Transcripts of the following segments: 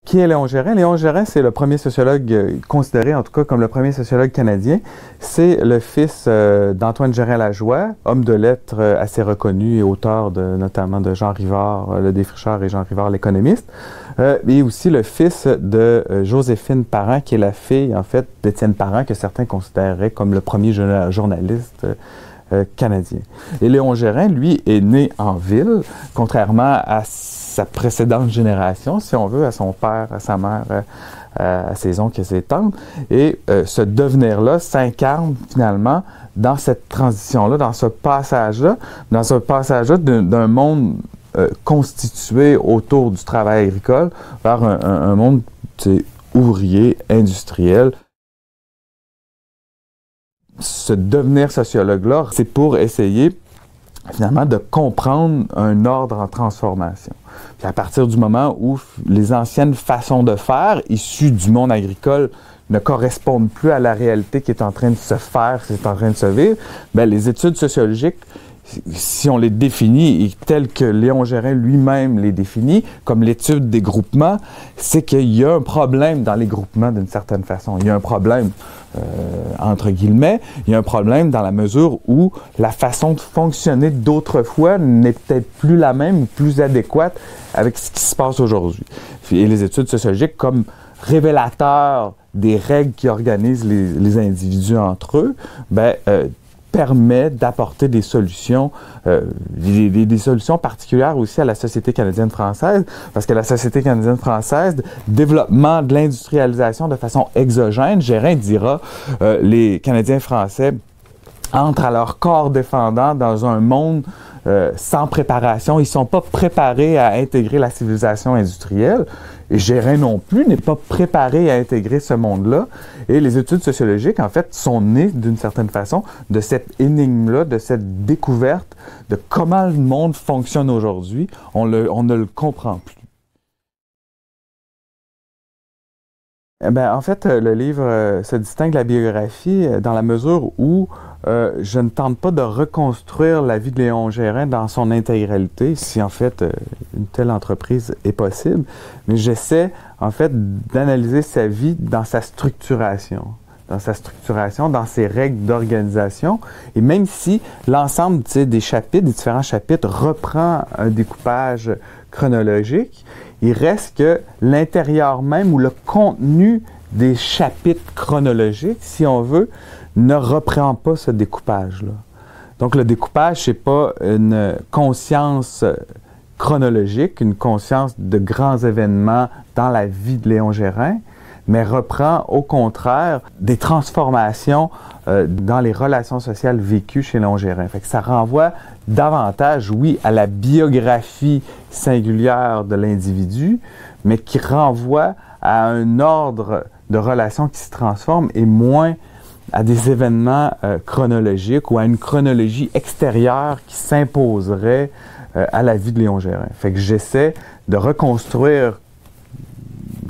Qui est Léon Gérin? Léon Gérin, c'est le premier sociologue, considéré en tout cas comme le premier sociologue canadien. C'est le fils d'Antoine Gérin-Lajoie, homme de lettres assez reconnu et auteur notamment de Jean Rivard, Le Défricheur, et Jean Rivard, l'économiste. Et aussi le fils de Joséphine Parent, qui est la fille, en fait, d'Étienne Parent, que certains considéreraient comme le premier journaliste canadien. Et Léon Gérin, lui, est né en ville, contrairement à sa précédente génération, si on veut, à son père, à sa mère, à ses oncles et ses tantes. Et ce devenir-là s'incarne finalement dans cette transition-là, dans ce passage-là d'un monde constitué autour du travail agricole vers un monde ouvrier, industriel. Ce devenir sociologue-là, c'est pour essayer finalement de comprendre un ordre en transformation. Puis à partir du moment où les anciennes façons de faire, issues du monde agricole, ne correspondent plus à la réalité qui est en train de se faire, qui est en train de se vivre, bien, les études sociologiques, si on les définit, telles que Léon Gérin lui-même les définit, comme l'étude des groupements, c'est qu'il y a un problème dans les groupements d'une certaine façon. Il y a un problème, entre guillemets, il y a un problème dans la mesure où la façon de fonctionner d'autrefois n'est peut-être plus la même ou plus adéquate avec ce qui se passe aujourd'hui. Et les études sociologiques, comme révélateurs des règles qui organisent les individus entre eux, permet d'apporter des solutions, des solutions particulières aussi à la société canadienne-française, parce que la société canadienne-française, développement de l'industrialisation de façon exogène, Gérin dira, les Canadiens français entrent à leur corps défendant dans un monde sans préparation. Ils ne sont pas préparés à intégrer la civilisation industrielle. Et Gérin non plus n'est pas préparé à intégrer ce monde-là. Et les études sociologiques, en fait, sont nées d'une certaine façon de cette énigme-là, de cette découverte de comment le monde fonctionne aujourd'hui. On ne le comprend plus. En fait, le livre se distingue de la biographie dans la mesure où je ne tente pas de reconstruire la vie de Léon Gérin dans son intégralité, si en fait une telle entreprise est possible, mais j'essaie en fait d'analyser sa vie dans sa structuration, dans ses règles d'organisation, et même si l'ensemble des chapitres, des différents chapitres, reprend un découpage chronologique, il reste que l'intérieur même ou le contenu des chapitres chronologiques, si on veut, ne reprend pas ce découpage-là. Donc le découpage, c'est pas une conscience chronologique, une conscience de grands événements dans la vie de Léon Gérin, mais reprend au contraire des transformations dans les relations sociales vécues chez Léon Gérin. Fait que ça renvoie davantage, oui, à la biographie singulière de l'individu, mais qui renvoie à un ordre de relations qui se transforme et moins à des événements chronologiques ou à une chronologie extérieure qui s'imposerait à la vie de Léon Gérin. Fait que j'essaie de reconstruire,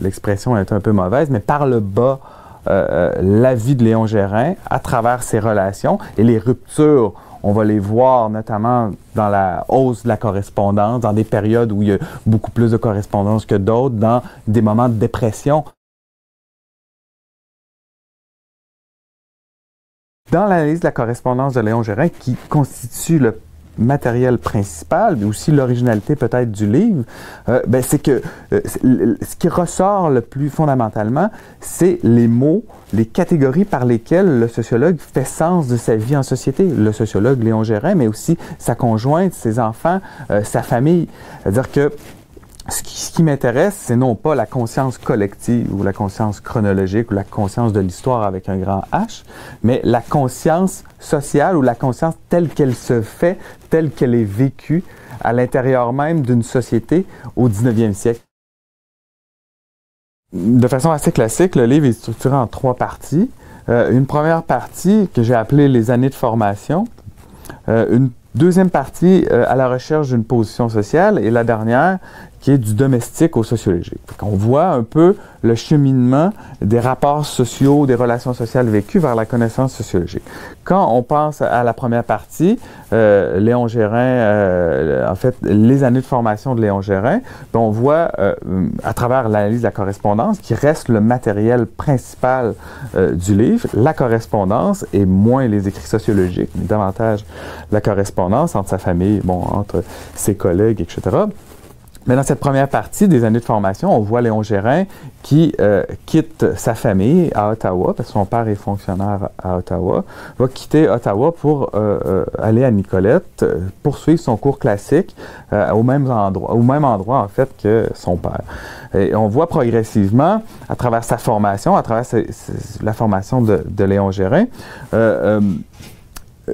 l'expression est un peu mauvaise, mais par le bas, la vie de Léon Gérin à travers ses relations et les ruptures. On va les voir notamment dans la hausse de la correspondance, dans des périodes où il y a beaucoup plus de correspondance que d'autres, dans des moments de dépression. Dans l'analyse de la correspondance de Léon Gérin, qui constitue le matériel principal, mais aussi l'originalité peut-être du livre, c'est que ce qui ressort le plus fondamentalement, c'est les mots, les catégories par lesquelles le sociologue fait sens de sa vie en société. Le sociologue Léon Gérin, mais aussi sa conjointe, ses enfants, sa famille. C'est-à-dire que ce qui m'intéresse, c'est non pas la conscience collective ou la conscience chronologique ou la conscience de l'histoire avec un grand H, mais la conscience sociale ou la conscience telle qu'elle se fait, telle qu'elle est vécue à l'intérieur même d'une société au 19e siècle. De façon assez classique, le livre est structuré en 3 parties. Une première partie que j'ai appelée les années de formation, une deuxième partie à la recherche d'une position sociale et la dernière qui est du domestique au sociologique. On voit un peu le cheminement des rapports sociaux, des relations sociales vécues vers la connaissance sociologique. Quand on pense à la première partie, Léon Gérin, en fait, les années de formation de Léon Gérin, on voit à travers l'analyse de la correspondance, qui reste le matériel principal du livre, la correspondance et moins les écrits sociologiques, mais davantage la correspondance entre sa famille, entre ses collègues, etc. Mais dans cette première partie des années de formation, on voit Léon Gérin qui quitte sa famille à Ottawa, parce que son père est fonctionnaire à Ottawa, va quitter Ottawa pour aller à Nicolette, poursuivre son cours classique au même endroit en fait que son père. Et on voit progressivement, à travers sa formation, à travers la formation de Léon Gérin, une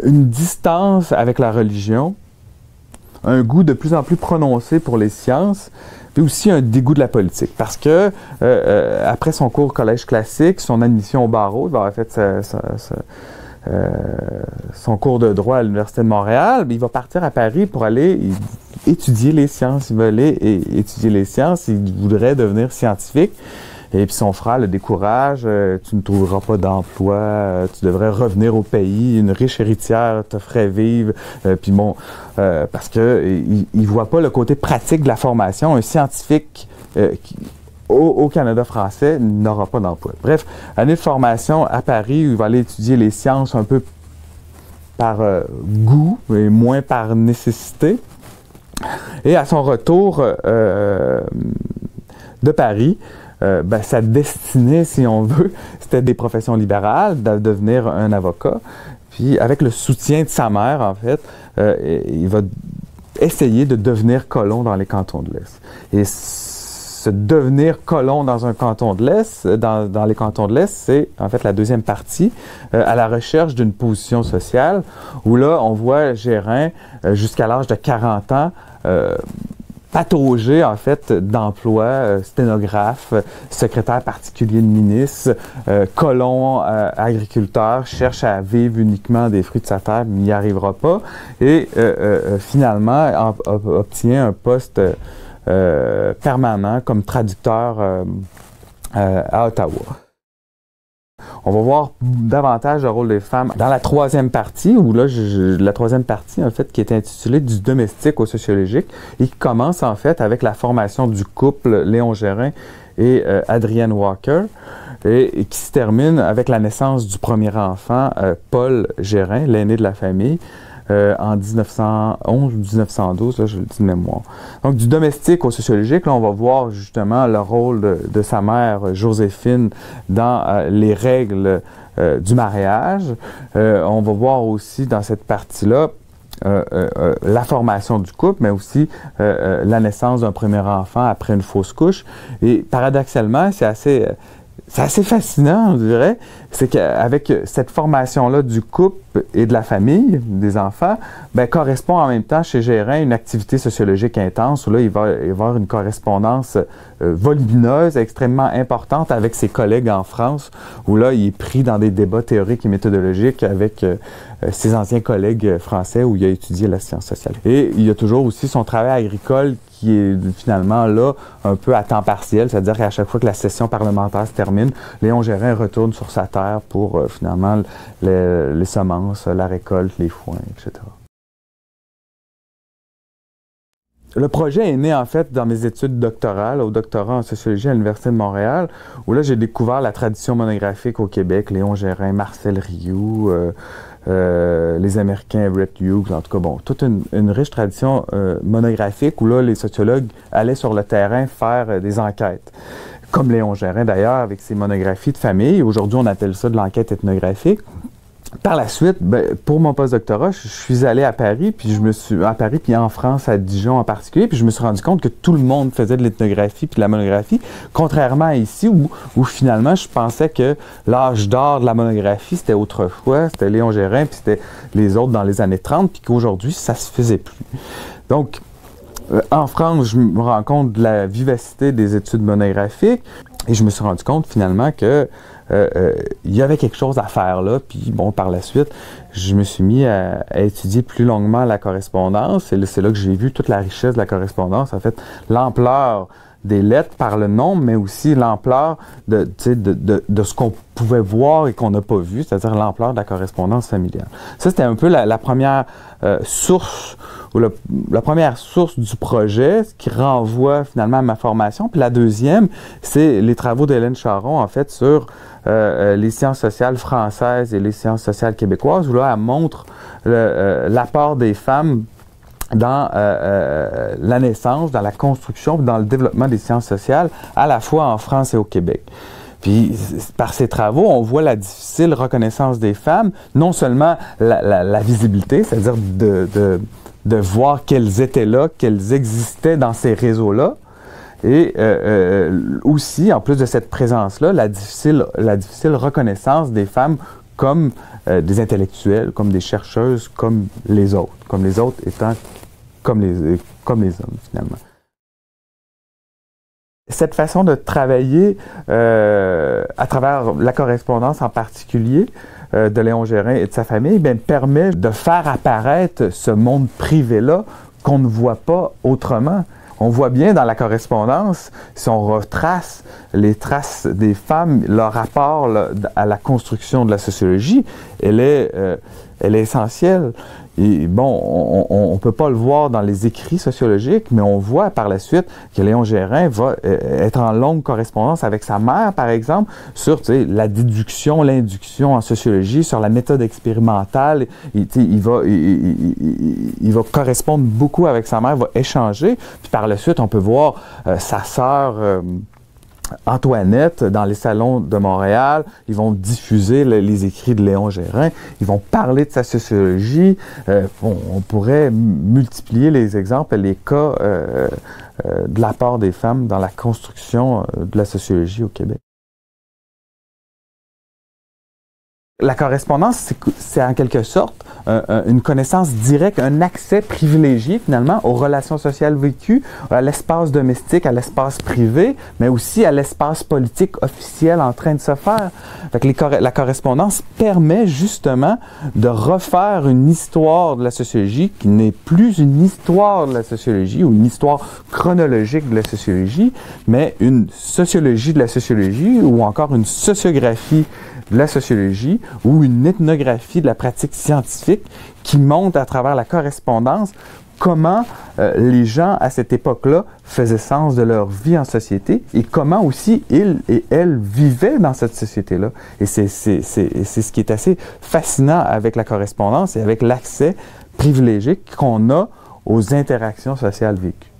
distance avec la religion, un goût de plus en plus prononcé pour les sciences, puis aussi un dégoût de la politique. Parce que, après son cours au collège classique, son admission au barreau, il va avoir fait son cours de droit à l'Université de Montréal, il va partir à Paris pour aller étudier les sciences. Il va aller étudier les sciences, il voudrait devenir scientifique. Et puis son frère le décourage, tu ne trouveras pas d'emploi, tu devrais revenir au pays, une riche héritière te ferait vivre. Parce que il voit pas le côté pratique de la formation. Un scientifique au Canada français n'aura pas d'emploi. Bref, année de formation à Paris où il va aller étudier les sciences un peu par goût et moins par nécessité. Et à son retour de Paris, sa destinée, si on veut, c'était des professions libérales, de devenir un avocat. Puis, avec le soutien de sa mère, en fait, il va essayer de devenir colon dans les cantons de l'Est. Et se devenir colon dans un canton de l'Est, dans les cantons de l'Est, c'est en fait la deuxième partie, à la recherche d'une position sociale, où là, on voit Gérin, jusqu'à l'âge de 40 ans, patauger, en fait, d'emploi, sténographe, secrétaire particulier de ministre, colon, agriculteur, cherche à vivre uniquement des fruits de sa terre, mais il n'y arrivera pas. Et finalement, obtient un poste permanent comme traducteur à Ottawa. On va voir davantage le rôle des femmes dans la troisième partie, où là, la troisième partie, en fait, qui est intitulée « Du domestique au sociologique » et qui commence, en fait, avec la formation du couple Léon Gérin et Adrienne Walker, et qui se termine avec la naissance du premier enfant, Paul Gérin, l'aîné de la famille, en 1911 ou 1912, là, je le dis de mémoire. Donc, du domestique au sociologique, là, on va voir justement le rôle de sa mère, Joséphine, dans les règles du mariage. On va voir aussi dans cette partie-là la formation du couple, mais aussi la naissance d'un premier enfant après une fausse couche. Et paradoxalement, c'est assez fascinant, on dirait, c'est qu'avec cette formation-là du couple et de la famille, des enfants, correspond en même temps chez Gérin une activité sociologique intense où là, il va y avoir une correspondance volumineuse, extrêmement importante avec ses collègues en France, où là, il est pris dans des débats théoriques et méthodologiques avec ses anciens collègues français où il a étudié la science sociale. Et il y a toujours aussi son travail agricole qui est finalement là un peu à temps partiel, c'est-à-dire qu'à chaque fois que la session parlementaire se termine, Léon Gérin retourne sur sa terre pour finalement les semences, la récolte, les foins, etc. Le projet est né en fait dans mes études doctorales, au doctorat en sociologie à l'Université de Montréal, où là j'ai découvert la tradition monographique au Québec, Léon Gérin, Marcel Rioux, les Américains, Brett Hughes, en tout cas, toute une riche tradition monographique où là, les sociologues allaient sur le terrain faire des enquêtes. Comme Léon Gérin, d'ailleurs, avec ses monographies de famille. Aujourd'hui, on appelle ça de l'enquête ethnographique. Par la suite, pour mon postdoctorat, je suis allé à Paris, puis en France, à Dijon en particulier, puis je me suis rendu compte que tout le monde faisait de l'ethnographie puis de la monographie, contrairement à ici où finalement je pensais que l'âge d'or de la monographie, c'était autrefois, c'était Léon Gérin, puis c'était les autres dans les années 30, puis qu'aujourd'hui, ça se faisait plus. Donc, en France, je me rends compte de la vivacité des études monographiques, et je me suis rendu compte finalement que il y avait quelque chose à faire là. Puis bon, par la suite, je me suis mis à étudier plus longuement la correspondance. Et c'est là que j'ai vu toute la richesse de la correspondance. En fait, l'ampleur des lettres par le nombre, mais aussi l'ampleur de ce qu'on pouvait voir et qu'on n'a pas vu, c'est-à-dire l'ampleur de la correspondance familiale. Ça, c'était un peu la première source, ou la première source du projet, ce qui renvoie finalement à ma formation. Puis la deuxième, c'est les travaux d'Hélène Charron, en fait, sur les sciences sociales françaises et les sciences sociales québécoises, où là, elle montre l'apport des femmes dans la naissance, dans la construction, dans le développement des sciences sociales, à la fois en France et au Québec. Puis, par ces travaux, on voit la difficile reconnaissance des femmes, non seulement la visibilité, c'est-à-dire de voir qu'elles étaient là, qu'elles existaient dans ces réseaux-là, et aussi, en plus de cette présence-là, la difficile reconnaissance des femmes comme des intellectuels, comme des chercheuses, comme les autres étant comme les hommes, finalement. Cette façon de travailler à travers la correspondance en particulier de Léon Gérin et de sa famille, bien, permet de faire apparaître ce monde privé-là qu'on ne voit pas autrement. On voit bien dans la correspondance, si on retrace les traces des femmes, leur rapport là, à la construction de la sociologie, elle est essentielle. Et bon, on peut pas le voir dans les écrits sociologiques, mais on voit par la suite que Léon Gérin va être en longue correspondance avec sa mère, par exemple, sur la déduction, l'induction en sociologie, sur la méthode expérimentale. Il va correspondre beaucoup avec sa mère, va échanger. Puis par la suite, on peut voir sa sœur Antoinette, dans les salons de Montréal, ils vont diffuser les écrits de Léon Gérin, ils vont parler de sa sociologie. On pourrait multiplier les exemples, les cas de l'apport des femmes dans la construction de la sociologie au Québec. La correspondance, c'est en quelque sorte une connaissance directe, un accès privilégié finalement aux relations sociales vécues, à l'espace domestique, à l'espace privé, mais aussi à l'espace politique officiel en train de se faire. Fait que la correspondance permet justement de refaire une histoire de la sociologie qui n'est plus une histoire de la sociologie ou une histoire chronologique de la sociologie, mais une sociologie de la sociologie ou encore une sociographie de la sociologie ou une ethnographie de la pratique scientifique qui montre à travers la correspondance comment les gens à cette époque-là faisaient sens de leur vie en société et comment aussi ils et elles vivaient dans cette société-là. Et c'est ce qui est assez fascinant avec la correspondance et avec l'accès privilégié qu'on a aux interactions sociales vécues.